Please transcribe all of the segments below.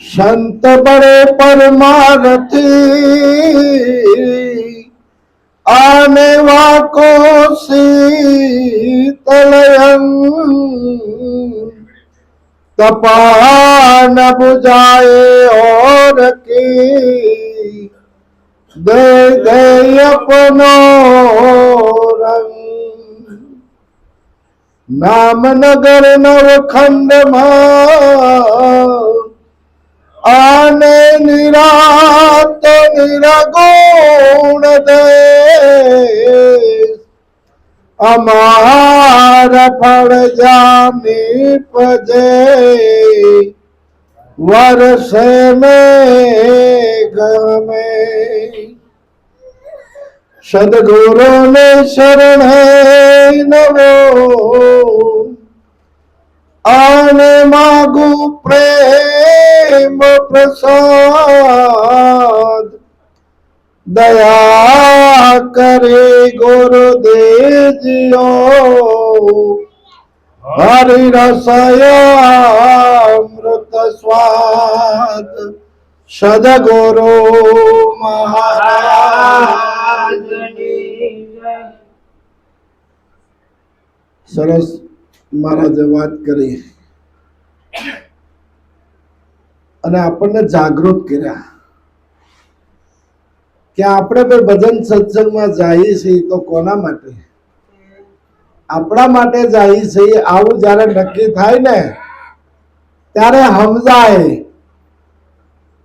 संत बड़े परमारथी आने वाको शीतलयन तपा न बुझाए और की दे दे अपनो रंग नाम नगर नवखंड आने निरात निरगुण दे अमार फल जानी पजे वर्ष में गमे सदगुरु ने शरण है नवो आने मागु प्रेम प्रसाद दया करे गुरुदेव जियो हरि रसयामृत स्वाद सदगुरु महाराज सरस મહારાજે વાત કરી અને આપણને જાગૃત કર્યા કે આપણે બે ભજન સત્સંગમાં જઈએ છીએ તો કોના માટે? આપણા માટે જઈએ છીએ. આવું જ્યારે નક્કી થાય ને ત્યારે સમજાય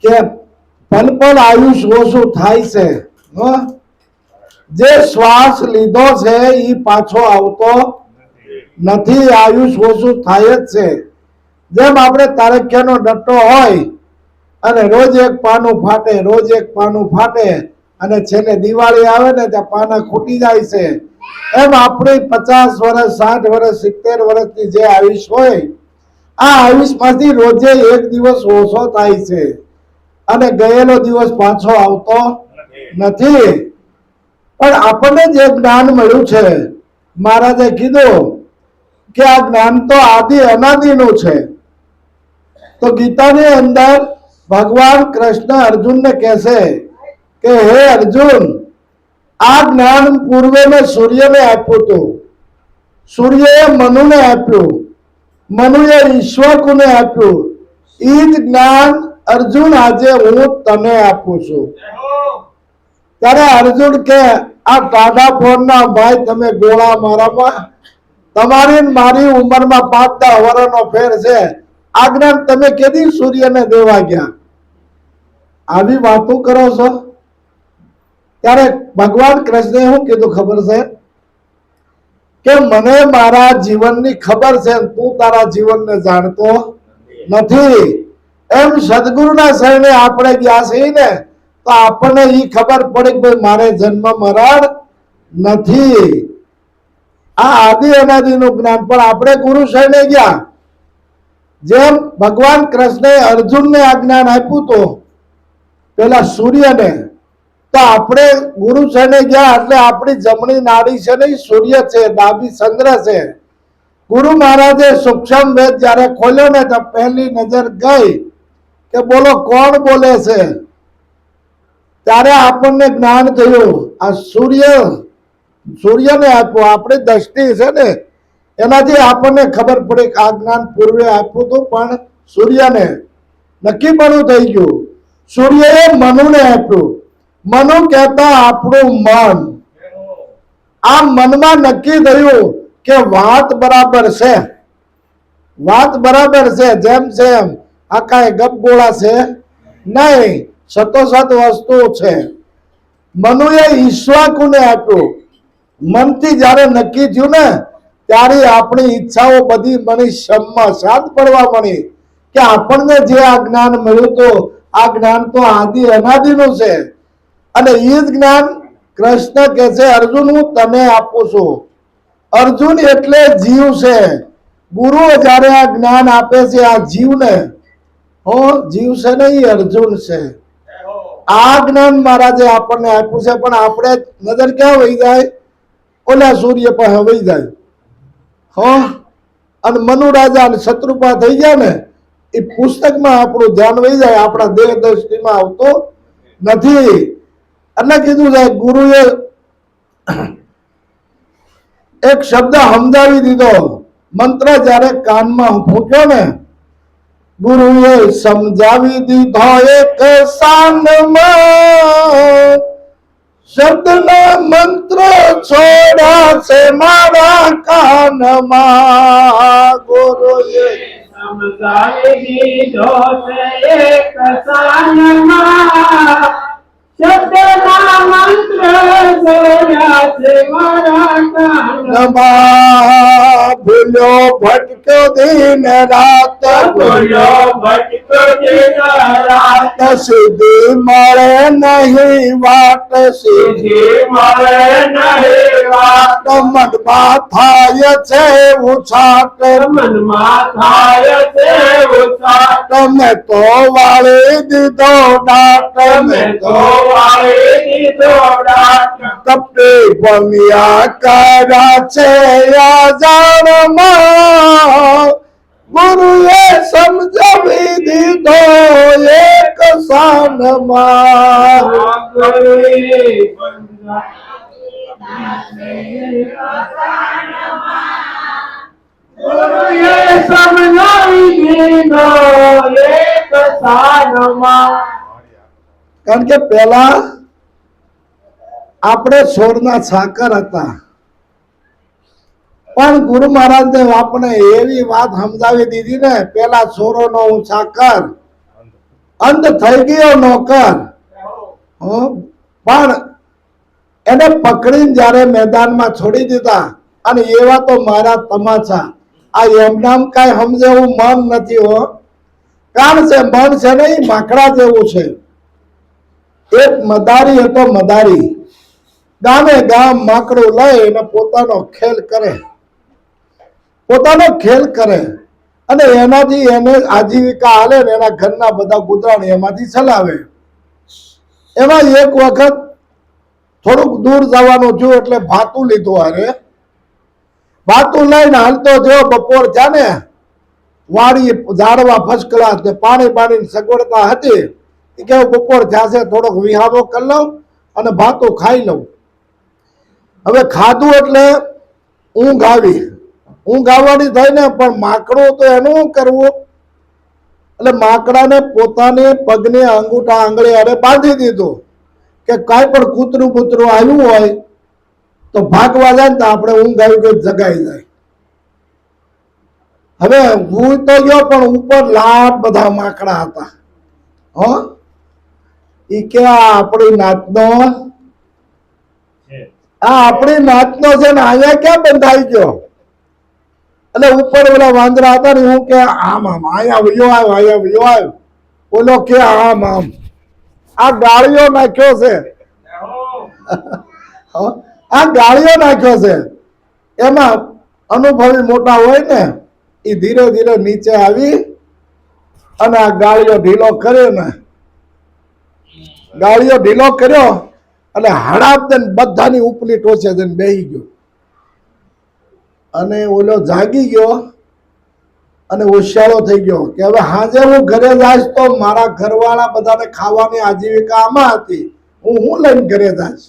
કે પલ પલ આયુષ ઓછું થાય છે. જે શ્વાસ લીધો છે એ પાછો આવતો નથી. આયુષ ઓછું થાય જ છે. જેમ આપણે તારક્યાનો ડટ્ટો હોય અને રોજ એક પાનું ફાટે, રોજ એક પાનું ફાટે અને છેલ્લે દિવાળી આવે ને ત્યાં પાના ખૂટી જાય છે. એમ આપણી 50 વર્ષ 60 વર્ષ 70 વર્ષની જે આયુષ હોય આ આયુષમાંથી રોજે એક દિવસ ઓછો થાય છે અને ગયેલો દિવસ પાછો આવતો નથી. પણ આપણને જે જ્ઞાન મળ્યું છે મહારાજે કીધું કે આ જ્ઞાન તો આદિ અનાદિનું છે. તો ગીતાની અંદર ભગવાન કૃષ્ણ અર્જુનને કહેશે કે હે અર્જુન, આ જ્ઞાન પૂર્વે મેં સૂર્યને આપ્યું હતું, સૂર્યએ મનુને આપ્યું, મનુએ ઈશ્વરને આપ્યું. એ જ જ્ઞાન અર્જુન આજે હું તને આપું છું. ત્યારે અર્જુન કે આ ટાઢા ફોનના ભાઈ તમે ગોળા મારામાં, તમારી મારી ઉંમરમાં 5-10 વર્ષનો ફેર છે. આ જ્ઞાન તમે કેદી સૂર્યને દેવા ગયા? આવી વાતો કરો છો. ત્યારે ભગવાન કૃષ્ણે શું કીધું ખબર છે કે મને મારા જીવનની ખબર છે, તું તારા જીવનને જાણતો નથી. એમ સદગુરુના શરણે આપણે ગયા છીએ ને તો આપણને એ ખબર પડી કે ભાઈ મારે જન્મ મરણ નથી. આ આદિ અનાદિનું જ્ઞાન. પણ આપણે ગુરુ શરણે ગયા. જેમ ભગવાન કૃષ્ણે અર્જુનને આ જ્ઞાન આપ્યું તો પેલા સૂર્યને, તો આપણે ગુરુ શરણે ગયા એટલે આપણી જમણી નાડી છે ને સૂર્ય છે, ડાબી ચંદ્ર છે. ગુરુ મહારાજે સૂક્ષ્મ વેદ જયારે ખોલ્યો ને તો પહેલી નજર ગઈ કે બોલો કોણ બોલે છે. ત્યારે આપણને જ્ઞાન થયું આ સૂર્યને આપ્યું. આપણી દ્રષ્ટિ છે ને એનાથી આપણને ખબર પડી કે આ જ્ઞાન પૂર્વે આપ્યું હતું પણ સૂર્યને નક્કી પણ થઈ ગયું. સૂર્યએ મનુને આપ્યું. મનુ કહેતા આપણું મન. આ મનમાં નક્કી થયું કે વાત બરાબર છે, વાત બરાબર છે. જેમ છે એમ આ કાંઈ ગપગોળા છે નહીં, સતોસત વસ્તુ છે. મનુએ ઈશ્વરને આપ્યું. મનથી જ્યારે નક્કી થયું ને ત્યારે આપણી ઈચ્છાઓ બધી મની શમમાં શાંત પડવા મળી કે આપણને જે આ જ્ઞાન મળ્યું તો આ જ્ઞાન તો આદિ અનાદિનું છે. અને એ જ જ્ઞાન કૃષ્ણ કહે છે અર્જુન હું તને આપું છું. અર્જુન એટલે જીવ છે. ગુરુ જ્યારે આ જ્ઞાન આપે છે આ જીવને, જીવ છે ને એ અર્જુન છે. આ જ્ઞાન મહારાજે આપણને આપ્યું છે. પણ આપણે નજર ક્યાં વહી જાય? ઓલા સૂર્ય પાસે વહી જાય. અને મનુ રાજા શત્રુપા થઈ ગયા ને એ પુસ્તકમાં આપણું ધ્યાન વહી જાય, આપણા દેહ દ્રષ્ટિમાં આવતો નથી. એટલે કીધું છે ગુરુએ એક શબ્દ સમજાવી દીધો. મંત્ર જ્યારે કાનમાં ફૂંક્યો ને, ગુરુએ સમજાવી દીધો એક સાનમાં, શબ્દના મંત્ર છોડ્યા છે મારા કાનમાં. ગુરુએ સમજાવી દીધો છે એક સાનમાં, શબ્દના મંત્ર જોયા છે મારા કાનમાં. ભૂલ્યો ભટક્યો દિન રાત, ભૂલ્યો ભટક્યો દિન રાત, સીધી મળે નહીં વાટ, સીધી મળે નહીં વાટ. મનમાં થાય છે ઉછાટ, મનમાં થાય છે ઉછાટ. મેં તો વાળી દીધો દાટ, મેં તો વાળી દીધો દાટ. તપતી ભમ્યા કર્યા છે અજાણમાં, ગુરુએ સમજાવી દીધો એક સાનમાં. ગુરુએ સમજાવી દીધો એક સાનમાં. કારણ કે પેલા આપણે છોડના સાકર હતા, પણ ગુરુ મહારાજને આપણે એવી વાત સમજાવી દીધી ને, પેલા છોરોનો હું સાકર, અંત થઈ ગયો નોકર. પણ એને પકડીને જ્યારે મેદાનમાં છોડી દીધા, અને એવા તો મારા તમાચા. આ એમનામ કઈ સમજે એવું મન નથી હો. કારણ છે મન છે ને એ માકડા જેવું છે. એક મદારી હતો, મદારી ગામે ગામ માકડું લઈને પોતાનો ખેલ કરે, પોતાનો ખેલ કરે, અને એનાથી એને આજીવિકા હાલે ને એના ઘરના બધા ગુજરાન એમાંથી ચલાવે. એમાં એક વખત થોડુંક દૂર જવાનું થયું એટલે ભાતું લીધું. અરે ભાતું લઈને હાલતો થયો, બપોર થયા ને, વાડી ઝાડવા ફર્સ્ટ ક્લાસ ને પાણી પાણીની સગવડતા હતી. એ કે બપોર થયા છે, થોડોક વિહારો કરી લઉં અને ભાતું ખાઈ લઉં. હવે ખાધું એટલે ઊંઘ આવી. ઊંઘ આવવાની થઈ ને, પણ માકડું તો એનું શું કરવું? એટલે માકડાને પોતાની પગની અંગૂઠા આંગળી અરે બાંધી દીધું કે કાંઈ પણ કૂતરું કૂતરું આવ્યું હોય તો ભાગવા જાય ને તો આપણે ઊંઘ આવી ગઈ જગાઈ જાય. હવે હું તો ગયો, પણ ઉપર લાટ બધા માકડા હતા. ઈ કે આપણી નાતનો, આપણી નાતનો છે ને, અહીંયા ક્યાં બંધાઈ ગયો? એટલે ઉપર ઓલા વાંદરા હતા ને, હું કે આમ આમ અહીંયા વયો આવ્યો, અહીંયા વયો આવ્યો. ઓલો કે આમ આમ. આ ગાળીઓ નાખ્યો છે, આ ગાળીઓ નાખ્યો છે. એમાં અનુભવી મોટા હોય ને, એ ધીરે ધીરે નીચે આવી અને આ ગાળીઓ ઢીલો કર્યો ને, ગાળીઓ ઢીલો કર્યો એટલે હડાપ દે બધાની ઉપલી ટોચે જઈને બેસી ગયો. અને ઓલો જાગી ગયો અને હોશિયાળો થઈ ગયો કે હવે હાજે હું ઘરે જઈશ તો મારા ઘરવાળા બધાને ખાવાની આજીવિકા આમાં હતી, હું લઈને ઘરે જઈશ,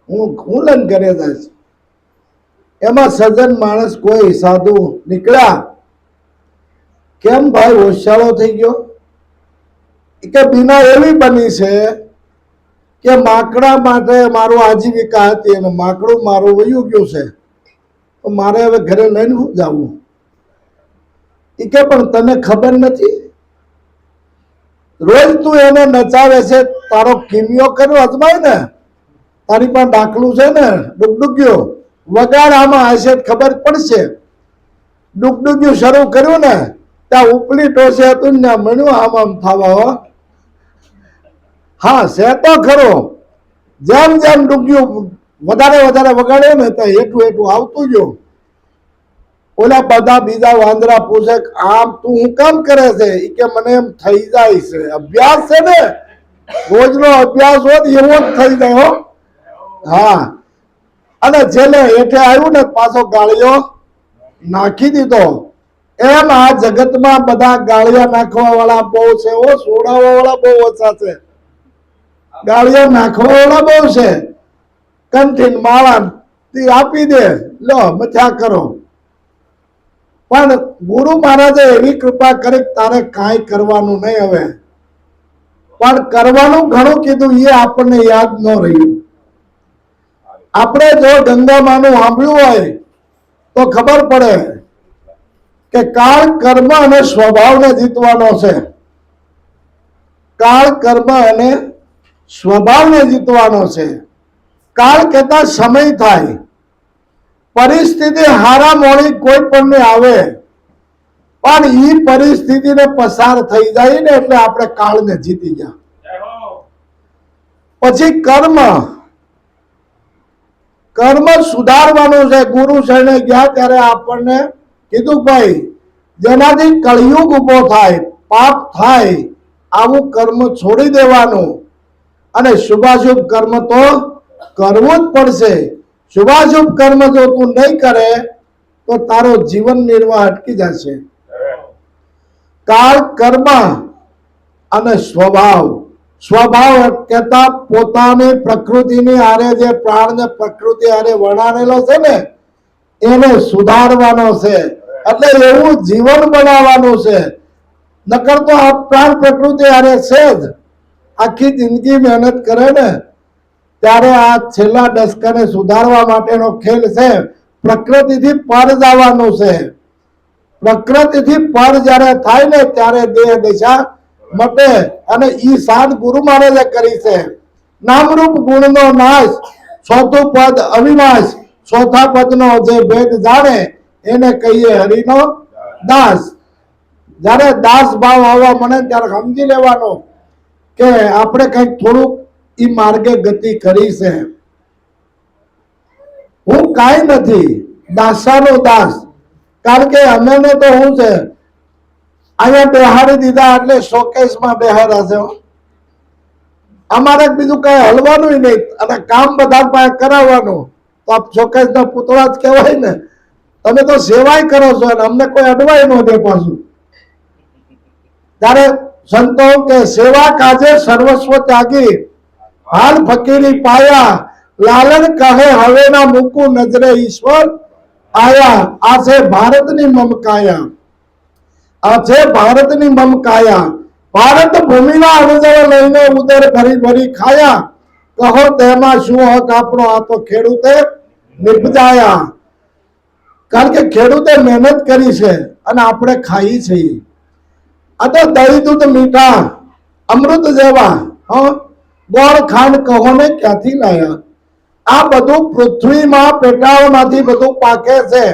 હું લઈને ઘરે જઈશ. એમાં સજ્જન માણસ કોઈ સાધુ નીકળ્યા. કેમ ભાઈ હોશિયાળો થઈ ગયો? કે બીના એવી બની છે કે માકડા માટે મારું આજીવિકા હતી અને માકડું મારું વયું ગયું છે, તો મારે હવે ઘરે લઈને હું જવું? એ કે પણ તને ખબર નથી, રોજ તું એને નચાવે છે, તારો કિમિયો કર્યો અજમાય ને, તારી પાસે ડાકલું છે ને, ડુગડુગ્યો વગાડ, આમાં હશે ખબર પડશે. ડુગડુગ્યું શરૂ કર્યું ને, ત્યાં ઉપલી ટોસે હતું ને, મળ્યું આમ આમ થવા. હો હા છે તો ખરો. જેમ જેમ ડુગ્યું વધારે વધારે વગાડ્યો ને, ત્યાં હેઠું હેઠું આવતું ગયું. ઓલા બધા બીજા વાંદરા પૂછે આમ તું હું કામ કરે છે? એ કે મને એમ થઈ જાય છે, અભ્યાસ છે ને, રોજનો અભ્યાસ હોત એવો જ થઈ જાય. હો હા. અને છેલ્લે હેઠે આવ્યું ને, પાછો ગાળીઓ નાખી દીધો એમ આ જગતમાં બધા ગાળિયા નાખવા વાળા બહુ છે, સોડાવા વાળા બહુ ઓછા છે. ગાળિયા નાખવા વાળા બહુ છે. કંઠીન માળા આપી દે, લો મજા કરો. પણ ગુરુ મહારાજે એવી કૃપા કરી તારે કાંઈ કરવાનું નહીં હવે. પણ કરવાનું ઘણું કીધું, એ આપણને યાદ ન રહ્યું. આપણે જો ગંગામાનું સાંભળ્યું હોય તો ખબર પડે કે કાળ કર્મ અને સ્વભાવને જીતવાનો છે. કાળ કર્મ અને સ્વભાવને જીતવાનો છે. કાળ કહેતા સમય થાય, પરિસ્થિતિ હારા મોડી કોઈ પણ ને આવે, પણ ઈ પરિસ્થિતિને પસાર થઈ જાય ને એટલે આપણે કાળને જીતી ગયા. પછી કર્મ સુધારવાનું છે. ગુરુ શરણે ગયા ત્યારે આપણને કીધું ભાઈ જેનાથી કળિયુગ ઉભો થાય, પાપ થાય, આવું કર્મ છોડી દેવાનું અને શુભાશુભ કર્મ તો કરવું જ પડશે. શુભાશુભ કર્મ જો તું નહીં કરે તો તારો જીવન નિર્વાહ અટકી જશે. કાળ કર્મ અને સ્વભાવ કહેતા પોતાની પ્રકૃતિની હારે જે પ્રાણ ને પ્રકૃતિ હારે વર્ણાવેલો છે ને એને સુધારવાનો છે. એટલે એવું જીવન બનાવવાનું છે. નકર તો આ પ્રાણ પ્રકૃતિ હારે છે જ. આખી જિંદગી મહેનત કરે ને ત્યારે આ છેલ્લા દશકાને સુધારવા માટેનો ખેલ છે. પ્રકૃતિથી પર જવાનું છે. પ્રકૃતિથી પર જ્યારે થાય ને ત્યારે દેહ દશા મટે. અને ઈ સાત ગુરુ મહારાજે કરી છે. નામરૂપ ગુણનો નાશ, ચોથું પદ અવિનાશ. ચોથા પદનો જે ભેદ જાણે એને કહીએ હરિનો દાસ. જ્યારે દાસ ભાવ આવવા મને ત્યારે સમજી લેવાનો કે આપણે કંઈક થોડુંક ઈ માર્ગે ગતિ કરી છે. હું કાંઈ નથી, દાસાનો દાસ. કારણ કે અમે તો શું છે, અહીંયા બેહાડી દીધા એટલે શોકેસમાં બેહાડા છે. અમારે બીજું કઈ હલવાનું નહીં અને કામ બધા પાસે કરાવવાનું. તો આપ શોકેસના પૂતળા જ કહેવાય ને. તમે તો સેવાય કરો છો અને અમને કોઈ અડવાય ન દે પાછું. ત્યારે સંતો કે સેવા કાજે સર્વસ્વ ત્યાગી, હાલ ફકીરી પાયા, લાલન કહે હવે ના મૂકું નજરે ઈશ્વર આયા. આ છે ભારતની મમકાયા. આ છે ભારતની મમકાયા. ભારત ભૂમિના અણજળ લઈને ઉદર ભરી ભરી ખાયા. કહો તેમાં શું હક આપણો, આ તો ખેડૂતે નિપજાયા. કારણ કે ખેડૂતે મહેનત કરી છે અને આપણે ખાઈ છીએ. આ તો દહીં દૂધ મીઠા અમૃત જેવા, ગોળ ખાંડ કહો ને ક્યાંથી લાયા. આ બધું પૃથ્વીમાં પેટાળમાંથી બધું પાકે છે.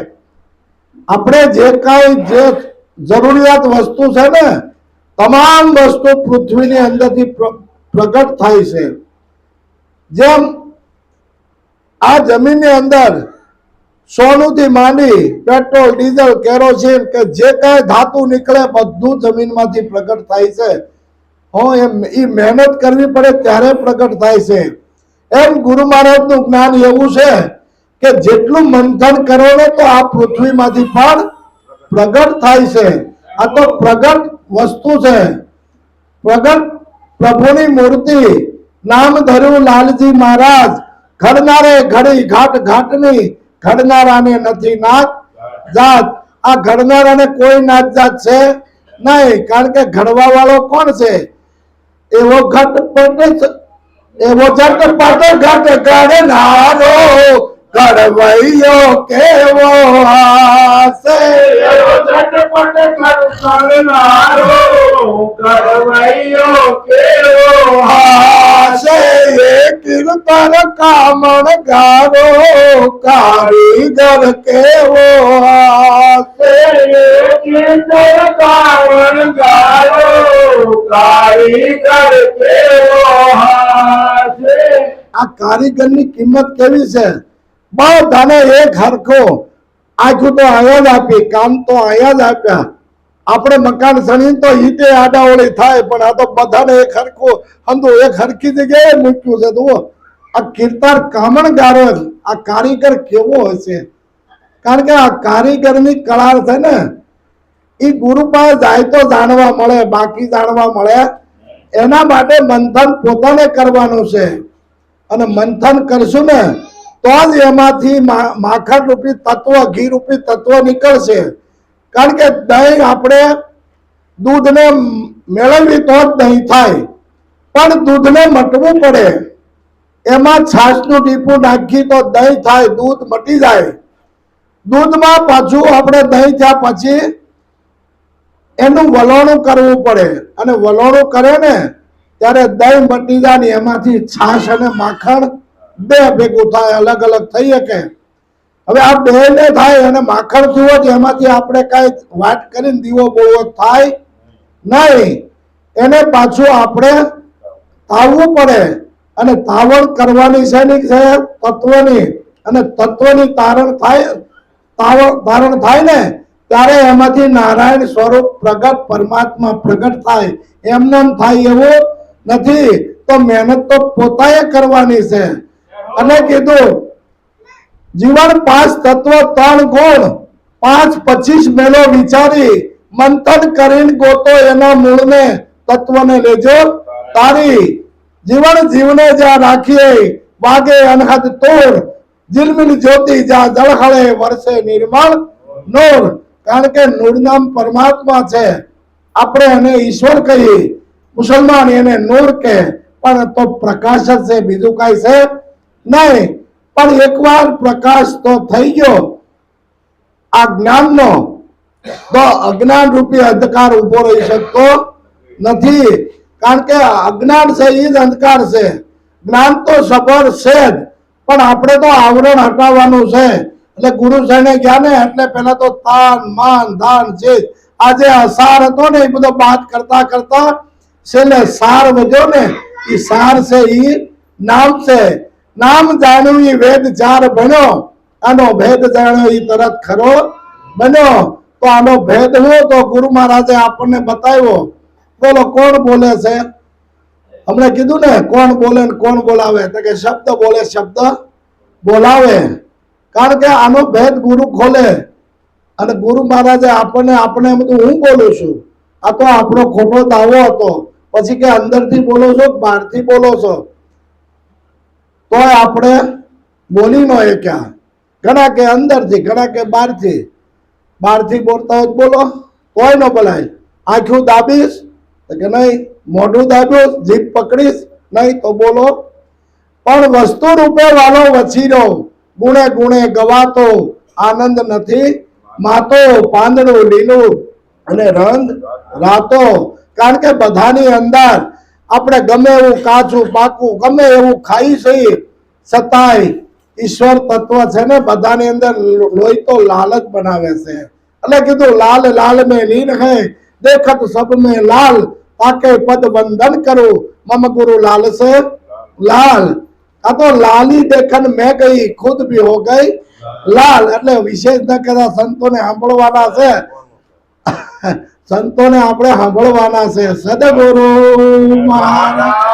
આપણે જે કાંઈ જે જરૂરિયાત વસ્તુ છે ને તમામ વસ્તુ પૃથ્વીની અંદરથી પ્રગટ થાય છે. જેમ આ જમીનની અંદર સોનુથી માંડી પેટ્રોલ, ડીઝલ, કેરોસીન કે જે કાંઈ ધાતુ નીકળે બધું જમીનમાંથી પ્રગટ થાય છે. એમ એ મહેનત કરવી પડે ત્યારે પ્રગટ થાય છે. એમ ગુરુ મહારાજનું જ્ઞાન એવું છે કે જેટલું મંથન કરો ને તો આ પૃથ્વીમાંથી પણ પ્રગટ થાય છે. આ તો પ્રગટ વસ્તુ છે. પ્રગટ પ્રભુની મૂર્તિ. નામ ધર્યું લાલજી મહારાજ, ઘડનારે ઘડી ઘાટ ઘાટની, ઘડનારાને નથી નાત જાત. આ ઘડનારાને કોઈ નાત જાત છે નહીં. કારણ કે ઘડવા વાળો કોણ છે? એવો ઘટપટ ઘટ ઘડનારો ઘડવૈયો કેવો હાસે. એવો ઝટપટ ઘડનારો ઘડવૈયો કેવો હાસે. કીર્તન કામણ ગારો કારીગર કેવો હાસે. કીર્તન કાવણ ગારો કારીગર કેવો હાસે. આ કારીગરની કિંમત કેવી છે? બધાને એક હરખો. આખું તો અહીંયા જ આપી, કામ તો અહીંયા જ આપ્યા. આપણે મકાન સણી તો ઈટે આડાઓળી થાય, પણ આ તો બધાને એક હરખું હંધુ એક હરખી જગ્યાએ મૂક્યું છે. તો આ કીર્તન કામણગારો, આ કારીગર કેવો હશે? કારણ કે આ કારીગરની કળા છે ને એ ગુરુ પાસે જાય તો જાણવા મળે, બાકી જાણવા મળે એના માટે મંથન પોતાને કરવાનું છે. અને મંથન કરશું ને તો જ એમાંથી માખણ રૂપી તત્વ, ઘી રૂપી તત્વ નીકળશે. કારણ કે દહીં આપણે દૂધને મેળવવી તો જ દહીં થાય, પણ દૂધને મટવું પડે. એમાં છાશનું ટીપું નાખી તો દહીં થાય, દૂધ મટી જાય. દૂધમાં પાછું આપણે દહીં થયા પછી એનું વલોણું કરવું પડે, અને વલોણું કરે ને ત્યારે દહીં મટી જાય ને એમાંથી છાશ અને માખણ બે ભેગું થાય, અલગ અલગ થઈ શકે. હવે આ બે ને થાય અને માખણ થયું જ એમાંથી આપણે કઈ વાટ કરીને દીવો બોળવો થાય નહીં. એને પાછું આપણે તાવવું પડે, અને તાવણ કરવાની શેની છે? તત્વની. અને તત્વની તારણ થાય ને ત્યારે એમાંથી નારાયણ સ્વરૂપ પ્રગટ, પરમાત્મા પ્રગટ થાય. એમને થાય એવું નથી, તો મહેનત તો પોતાએ કરવાની છે. અને કીધું જીવન 5 તત્વ 3 ગુણ 5 25 મેલો વિચારી મંથન કરીને ગોતો એના મૂળને, તત્વને લેજો તારી. જીવન જીવને જ્યાં રાખીએ વાગે અનહદ તોડ, જીલમિલ જ્યોતિ જ્યાં જળહળે વર્ષે નિર્મળ નૂર. કારણ કે નૂર નામ પરમાત્મા છે, આપણે એને ઈશ્વર કહીએ, મુસલમાન એને નૂર કહે, પણ તો પ્રકાશ જ છે, બીજું કઈ છે નહીં. પણ એકવાર પ્રકાશ તો થઈ ગયો આ જ્ઞાનનો, તો અજ્ઞાન રૂપી અંધકાર ઉભો રહી શકતો નથી. કારણ કે અજ્ઞાન છે એ જ અંધકાર છે. જ્ઞાન તો સબર છે જ, પણ આપણે તો આવરણ હટાવવાનું છે. એટલે ગુરુ સાહેબને ગયા ને એટલે પેલા તો તાન માન દાન છે. આજે અસાર હતો ને એ બધો બાદ કરતા કરતા છેલ્લે સાર વધ્યો ને, એ સાર છે એ નામ છે. નામ જાણ્યું એ વેદ ચાર બન્યો, આનો ભેદ જાણ્યો એ તરત ખરો બન્યો. તો આનો ભેદ હોય તો ગુરુ મહારાજે આપણને બતાવ્યો. બોલો કોણ બોલે છે? હમણે કીધું ને કોણ બોલે ને કોણ બોલાવે, તો કે શબ્દ બોલે શબ્દ બોલાવે. કારણ કે આનો ભેદ ગુરુ ખોલે. અને ગુરુ મહારાજે આપણે બધું હું બોલું છું, આ તો આપણો ખોટો દાવો હતો. પછી કે અંદરથી બોલો છો બહારથી બોલો છો, તોય આપણે બોલી નો એ ક્યાં. ઘણા કે અંદરથી, ઘણા કે બહારથી બોલતા હોય બોલો, તોય ન બોલાય. આંખું દાબીશ તો કે નહીં, મોઢું દાબીશ, જીભ પકડીશ નહીં તો બોલો. પણ વસ્તુ રૂપે વાલો વછીરો, ગુણે ગુણે ગવાતો, આનંદ નથી માતો, પાંદડું લીલું અને રંગ રાતો. કારણ કે બધાની અંદર આપણે ગમે એવું કાચું પાકું ગમે એવું ખાઈ છીએ, છતાંય ઈશ્વર તત્વ છે ને બધાની અંદર લોહી તો લાલ જ બનાવે છે. એટલે કીધું લાલ લાલ મેં લીન હૈ, દેખત સબ મેં લાલ, તાકે પદ વંદન કરું, મમ ગુરુ લાલ से लाल. આ તો લાલી દેખન મેં ગઈ, ખુદ ભી હો ગઈ લાલ. એટલે વિશેષ ન કહેતા સંતોને સાંભળવાના છે, સંતોને આપણે સાંભળવાના છે. સદગુરુ મહારાજ